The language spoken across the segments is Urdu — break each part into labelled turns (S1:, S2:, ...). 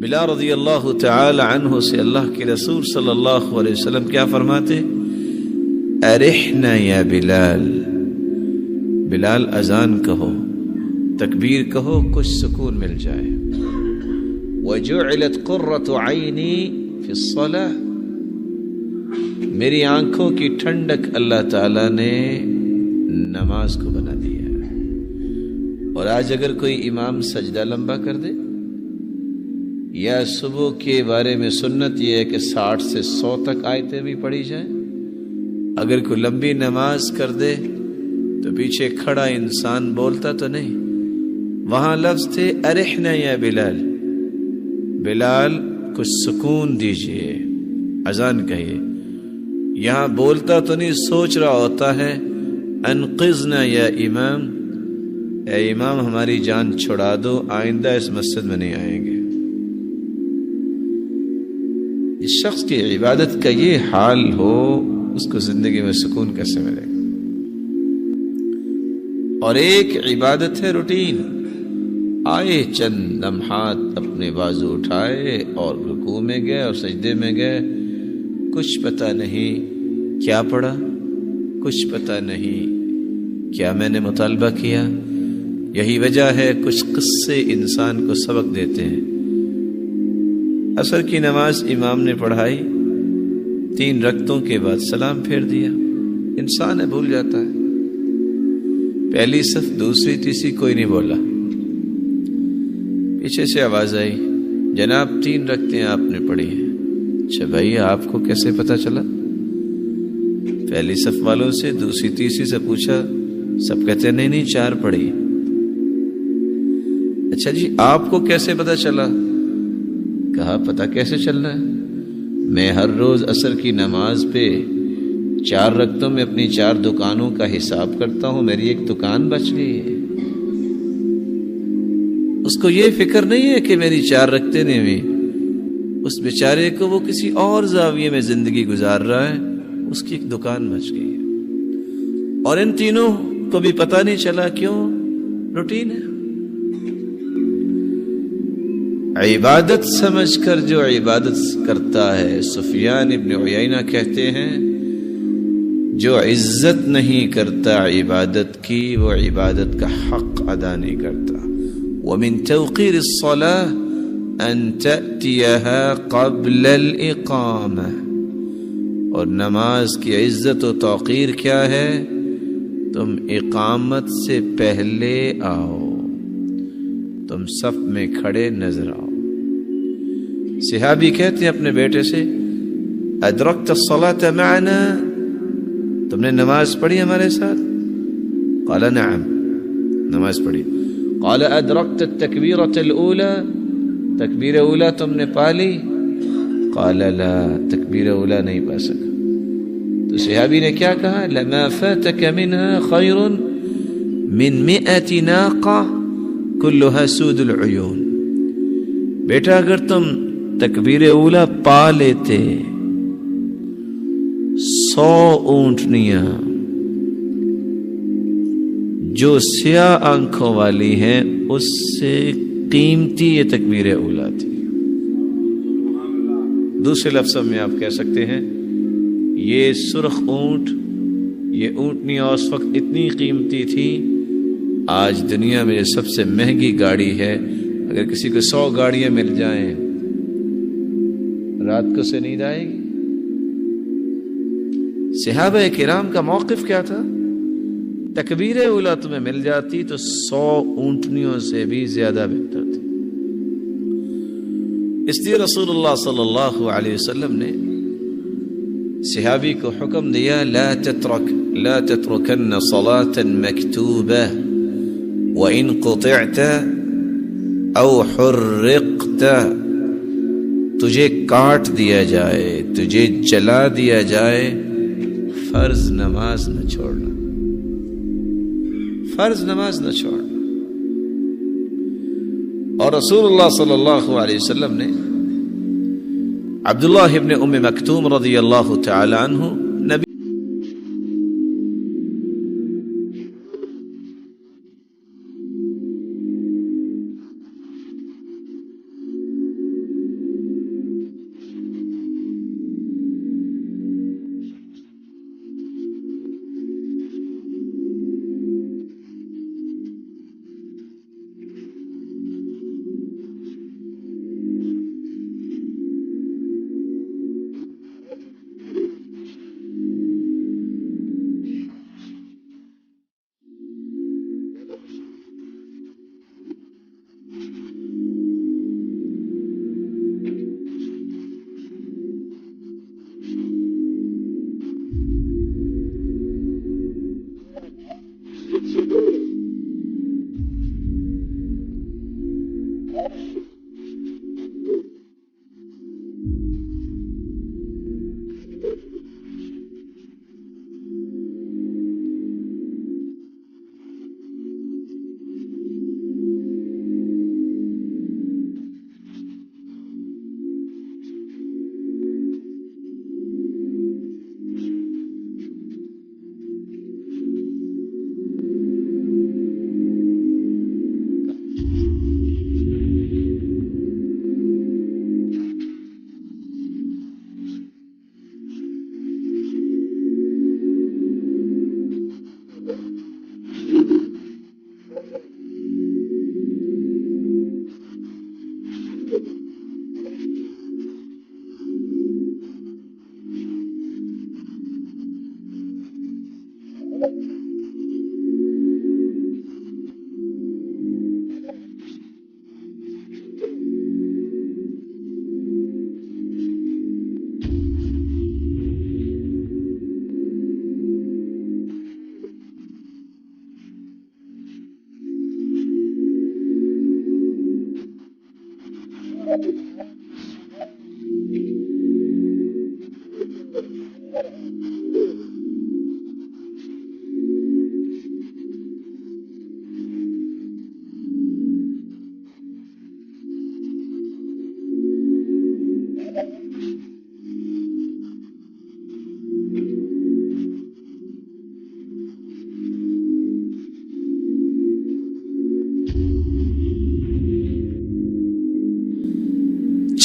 S1: بلال رضی اللہ تعالی عنہ سے اللہ کے رسول صلی اللہ علیہ وسلم کیا فرماتے؟ ارحنا یا بلال، بلال اذان کہو، تکبیر کہو، کچھ سکون مل جائے۔ وجعلت قرۃ عینی فی الصلاۃ، میری آنکھوں کی ٹھنڈک اللہ تعالی نے نماز کو بنا دیا ہے۔ اور آج اگر کوئی امام سجدہ لمبا کر دے، یا صبح کے بارے میں سنت یہ ہے کہ 60 سے 100 تک آیتیں بھی پڑھی جائیں، اگر کوئی لمبی نماز کر دے تو پیچھے کھڑا انسان بولتا تو نہیں، وہاں لفظ تھے ارحنا یا بلال، بلال کچھ سکون دیجئے، اذان کہیے۔ یہاں بولتا تو نہیں، سوچ رہا ہوتا ہے انقذنا یا امام، اے امام ہماری جان چھڑا دو، آئندہ اس مسجد میں نہیں آئیں گے۔ اس شخص کی عبادت کا یہ حال ہو، اس کو زندگی میں سکون کیسے ملے گا؟ اور ایک عبادت ہے روٹین، آئے چند لمحات اپنے بازو اٹھائے اور رکوع میں گئے اور سجدے میں گئے، کچھ پتہ نہیں کیا پڑھا، کچھ پتہ نہیں کیا میں نے مطالبہ کیا۔ یہی وجہ ہے کچھ قصے انسان کو سبق دیتے ہیں۔ عصر کی نماز امام نے پڑھائی، 3 رکعتوں کے بعد سلام پھیر دیا، انسان ہے بھول جاتا ہے، پہلی صف دوسری تیسری کوئی نہیں بولا، پیچھے سے آواز آئی جناب 3 رکعتیں آپ نے پڑھی ہیں۔ اچھا بھائی آپ کو کیسے پتا چلا؟ پہلی صف والوں سے، دوسری تیسری سے پوچھا، سب کہتے ہیں نہیں 4 پڑھی۔ اچھا جی آپ کو کیسے پتا چلا؟ کہا پتا کیسے چلنا ہے، میں ہر روز عصر کی نماز پہ 4 رکعتوں میں اپنی 4 دکانوں کا حساب کرتا ہوں، میری ایک دکان بچ گئی ہے۔ اس کو یہ فکر نہیں ہے کہ میری 4 رکعتیں نہیں ہوئی، اس بیچارے کو وہ کسی اور زاویے میں زندگی گزار رہا ہے، اس کی ایک دکان بچ گئی ہے۔ اور ان تینوں کو بھی پتہ نہیں چلا، کیوں؟ روٹین ہے۔ عبادت سمجھ کر جو عبادت کرتا ہے، سفیان ابن عیینہ کہتے ہیں جو عزت نہیں کرتا عبادت کی، وہ عبادت کا حق ادا نہیں کرتا۔ وَمِن تَوْقِيرِ الصَّلَاةِ أَن تَأْتِيَهَا قَبْلَ الْإِقَامَةِ، اور نماز کی عزت و توقیر کیا ہے؟ تم اقامت سے پہلے آؤ، تم صف میں کھڑے نظر آؤ۔ صحابی کہتے ہیں اپنے بیٹے سے، ادرکت الصلاة معنا، تم نے نماز پڑھی ہمارے ساتھ؟ قال نعم، نماز پڑھی۔ قال ادرکت التکبیرۃ الاولی، تکبیر اولا تم نے پالی؟ قال لا، تکبیر اولا نہیں پا سکا۔ تو صحابی نے کیا کہا؟ لما فاتك منها خیر من 100 ناقہ کلها سود العیون، بیٹا اگر تم تکبیر اولا پا لیتے 100 اونٹنیاں جو سیاہ آنکھوں والی ہیں اس سے قیمتی یہ تکبیر اولا تھی۔ دوسرے لفظوں میں آپ کہہ سکتے ہیں یہ سرخ اونٹ، یہ اونٹنیاں اس وقت اتنی قیمتی تھی، آج دنیا میں سب سے مہنگی گاڑی ہے، اگر کسی کو 100 گاڑیاں مل جائیں رات کو سے نیند آئے گی؟ صحابہ کرام کا موقف کیا تھا؟ تکبیر اولا تمہیں مل جاتی تو 100 اونٹنیوں سے بھی زیادہ بہتر تھی۔ اس لیے رسول اللہ صلی اللہ علیہ وسلم نے صحابی کو حکم دیا، لا تترکن صلاة مکتوبہ وَإِن قُطِعْتَ أَوْ حُرِّقْتَ، تجھے کاٹ دیا جائے، تجھے جلا دیا جائے، فرض نماز نہ چھوڑنا، فرض نماز نہ چھوڑنا۔ اور رسول اللہ صلی اللہ علیہ وسلم نے عبداللہ ابن ام مکتوم رضی اللہ تعالی عنہ نبی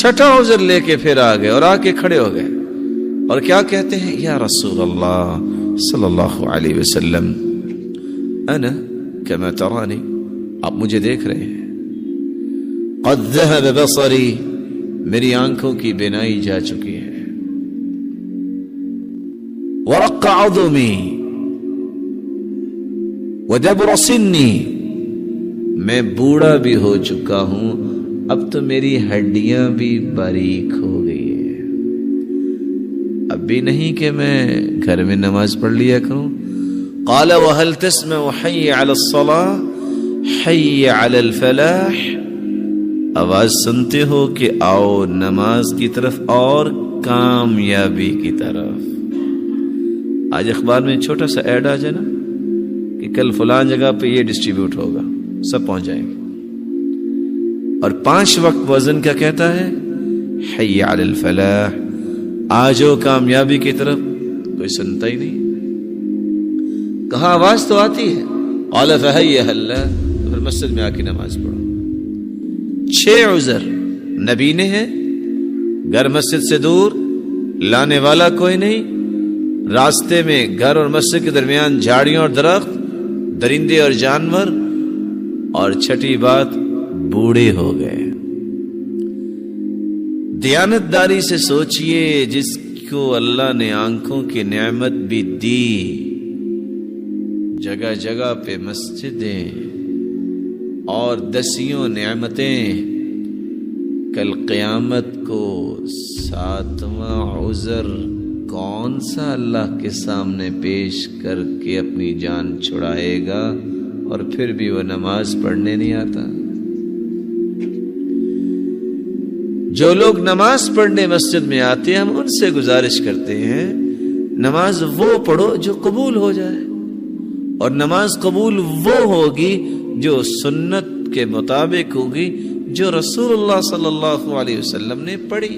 S1: چھٹا عذر لے کے پھر آ گئے اور آ کے کھڑے ہو گئے اور کیا کہتے ہیں؟ یا رسول اللہ صلی اللہ علیہ وسلم، انا کما ترانی، آپ مجھے دیکھ رہے ہیں، قد ذهب بصری، میری آنکھوں کی بینائی جا چکی ہے، ورق عظمی ودبر سنی، میں بوڑھا بھی ہو چکا ہوں، اب تو میری ہڈیاں بھی باریک ہو گئی ہیں، اب بھی نہیں کہ میں گھر میں نماز پڑھ لیا کروں۔ قال وهل تسمع حي على الصلاة حي على الفلاح، آواز سنتے ہو کہ آؤ نماز کی طرف اور کامیابی کی طرف۔ آج اخبار میں چھوٹا سا ایڈ آ جائے نا کہ کل فلان جگہ پہ یہ ڈسٹریبیوٹ ہوگا، سب پہنچ جائیں گے، اور 5 وقت وزن کیا کہتا ہے؟ حی علی الفلاح، آجو کامیابی کی طرف، کوئی سنتا ہی نہیں۔ کہاں آواز تو آتی ہے، قال فحیہ اللہ، تو پھر مسجد میں آ کے نماز پڑھو۔ 6 عذر نبینے ہیں، گھر مسجد سے دور، لانے والا کوئی نہیں، راستے میں گھر اور مسجد کے درمیان جھاڑیاں اور درخت، درندے اور جانور، اور چھٹی بات بوڑھے ہو گئے۔ دیانت داری سے سوچئے، جس کو اللہ نے آنکھوں کی نعمت بھی دی، جگہ جگہ پہ مسجدیں اور 10 نعمتیں، کل قیامت کو 7واں عذر کون سا اللہ کے سامنے پیش کر کے اپنی جان چھڑائے گا، اور پھر بھی وہ نماز پڑھنے نہیں آتا۔ جو لوگ نماز پڑھنے مسجد میں آتے ہیں، ہم ان سے گزارش کرتے ہیں نماز وہ پڑھو جو قبول ہو جائے، اور نماز قبول وہ ہوگی جو سنت کے مطابق ہوگی، جو رسول اللہ صلی اللہ علیہ وسلم نے پڑھی۔